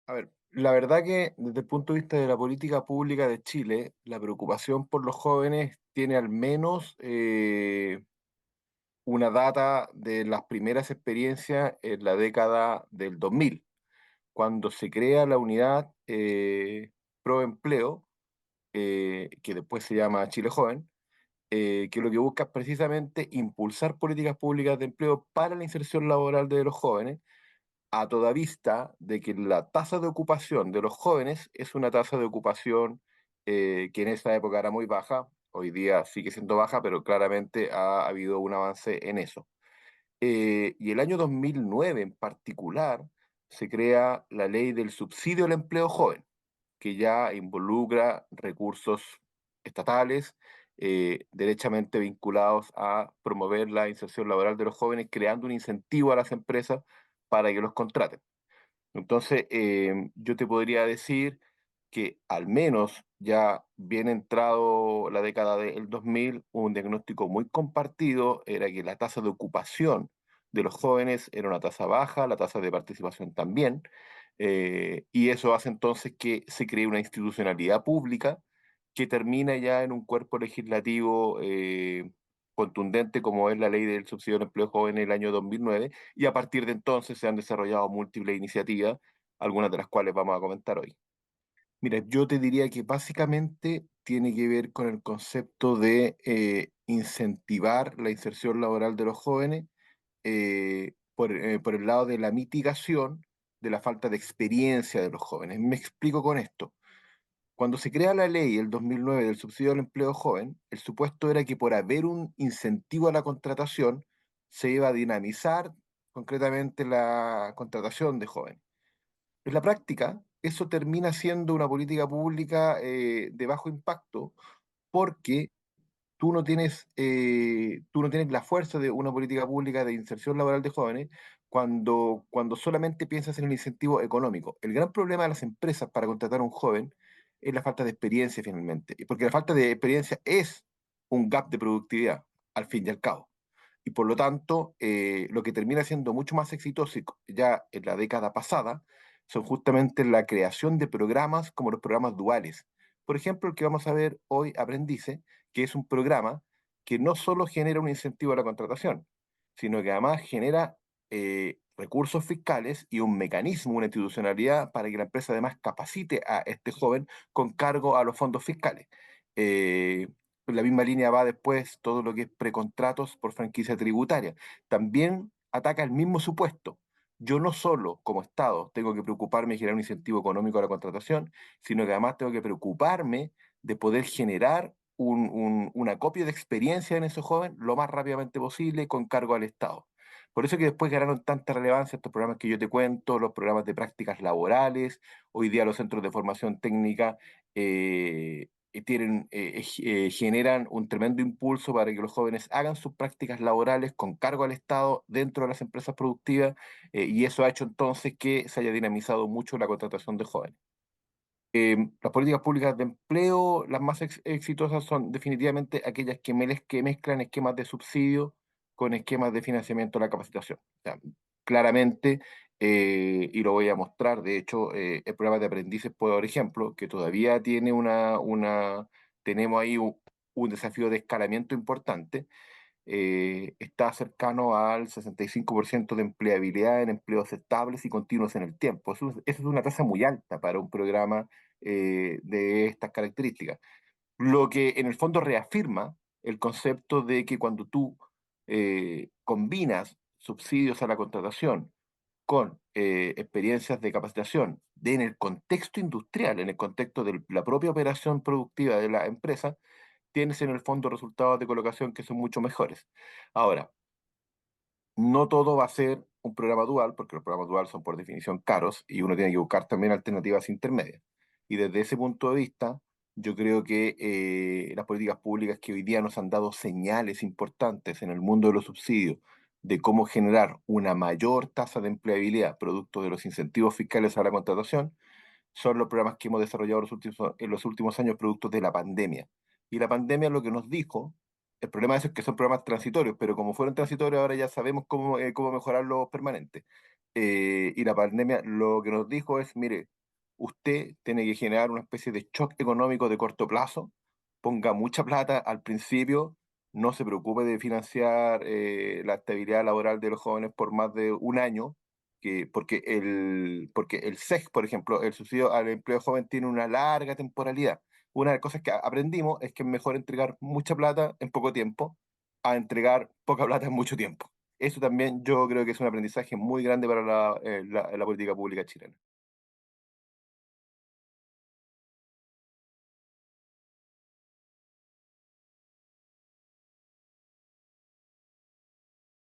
A ver, la verdad que desde el punto de vista de la política pública de Chile, la preocupación por los jóvenes tiene al menos una data de las primeras experiencias en la década del 2000, cuando se crea la unidad Pro Empleo, que después se llama Chile Joven, que lo que busca es precisamente impulsar políticas públicas de empleo para la inserción laboral de los jóvenes, a toda vista de que la tasa de ocupación de los jóvenes es una tasa de ocupación que en esa época era muy baja, hoy día sigue siendo baja, pero claramente ha habido un avance en eso. Y el año 2009 en particular se crea la ley del subsidio al empleo joven, que ya involucra recursos estatales derechamente vinculados a promover la inserción laboral de los jóvenes, creando un incentivo a las empresas para que los contraten. Entonces, yo te podría decir que al menos ya bien entrado la década del 2000, un diagnóstico muy compartido era que la tasa de ocupación de los jóvenes era una tasa baja, la tasa de participación también, y eso hace entonces que se cree una institucionalidad pública que termina ya en un cuerpo legislativo contundente como es la ley del subsidio del empleo joven en el año 2009, y a partir de entonces se han desarrollado múltiples iniciativas, algunas de las cuales vamos a comentar hoy. Mira, yo te diría que básicamente tiene que ver con el concepto de incentivar la inserción laboral de los jóvenes por el lado de la mitigación de la falta de experiencia de los jóvenes. Me explico con esto. Cuando se crea la ley el 2009 del subsidio al empleo joven, el supuesto era que por haber un incentivo a la contratación, se iba a dinamizar concretamente la contratación de jóvenes. En la práctica, eso termina siendo una política pública de bajo impacto porque tú no tienes la fuerza de una política pública de inserción laboral de jóvenes cuando solamente piensas en el incentivo económico. El gran problema de las empresas para contratar a un joven es la falta de experiencia finalmente, y porque la falta de experiencia es un gap de productividad, al fin y al cabo. Y por lo tanto, lo que termina siendo mucho más exitoso ya en la década pasada son justamente la creación de programas como los programas duales. Por ejemplo, el que vamos a ver hoy, Aprendice, que es un programa que no solo genera un incentivo a la contratación, sino que además genera recursos fiscales y un mecanismo, una institucionalidad para que la empresa además capacite a este joven con cargo a los fondos fiscales. En la misma línea va después todo lo que es precontratos por franquicia tributaria. También ataca el mismo supuesto. Yo no solo como Estado tengo que preocuparme de generar un incentivo económico a la contratación, sino que además tengo que preocuparme de poder generar un acopio de experiencia en esos jóvenes lo más rápidamente posible con cargo al Estado. Por eso que después ganaron tanta relevancia estos programas que yo te cuento, los programas de prácticas laborales, hoy día los centros de formación técnica generan un tremendo impulso para que los jóvenes hagan sus prácticas laborales con cargo al Estado dentro de las empresas productivas, y eso ha hecho entonces que se haya dinamizado mucho la contratación de jóvenes. Las políticas públicas de empleo, las más exitosas son definitivamente aquellas que mezclan esquemas de subsidio con esquemas de financiamiento de la capacitación. O sea, claramente, y lo voy a mostrar, de hecho, el programa de aprendices, por ejemplo, que todavía tiene tenemos ahí un desafío de escalamiento importante, está cercano al 65% de empleabilidad en empleos estables y continuos en el tiempo. Eso es una tasa muy alta para un programa de estas características. Lo que en el fondo reafirma el concepto de que cuando tú combinas subsidios a la contratación con experiencias de capacitación en el contexto industrial, en el contexto de la propia operación productiva de la empresa, tienes en el fondo resultados de colocación que son mucho mejores. Ahora, no todo va a ser un programa dual, porque los programas dual son por definición caros y uno tiene que buscar también alternativas intermedias. Y desde ese punto de vista, yo creo que las políticas públicas que hoy día nos han dado señales importantes en el mundo de los subsidios, de cómo generar una mayor tasa de empleabilidad producto de los incentivos fiscales a la contratación, son los programas que hemos desarrollado en los últimos años producto de la pandemia. Y la pandemia lo que nos dijo, el problema de eso es que son programas transitorios, pero como fueron transitorios ahora ya sabemos cómo mejorarlos permanentes. Y la pandemia lo que nos dijo es, mire, usted tiene que generar una especie de shock económico de corto plazo, ponga mucha plata al principio, no se preocupe de financiar la estabilidad laboral de los jóvenes por más de un año, porque el SEG, por ejemplo, el subsidio al empleo joven tiene una larga temporalidad. Una de las cosas que aprendimos es que es mejor entregar mucha plata en poco tiempo a entregar poca plata en mucho tiempo. Eso también yo creo que es un aprendizaje muy grande para la política pública chilena.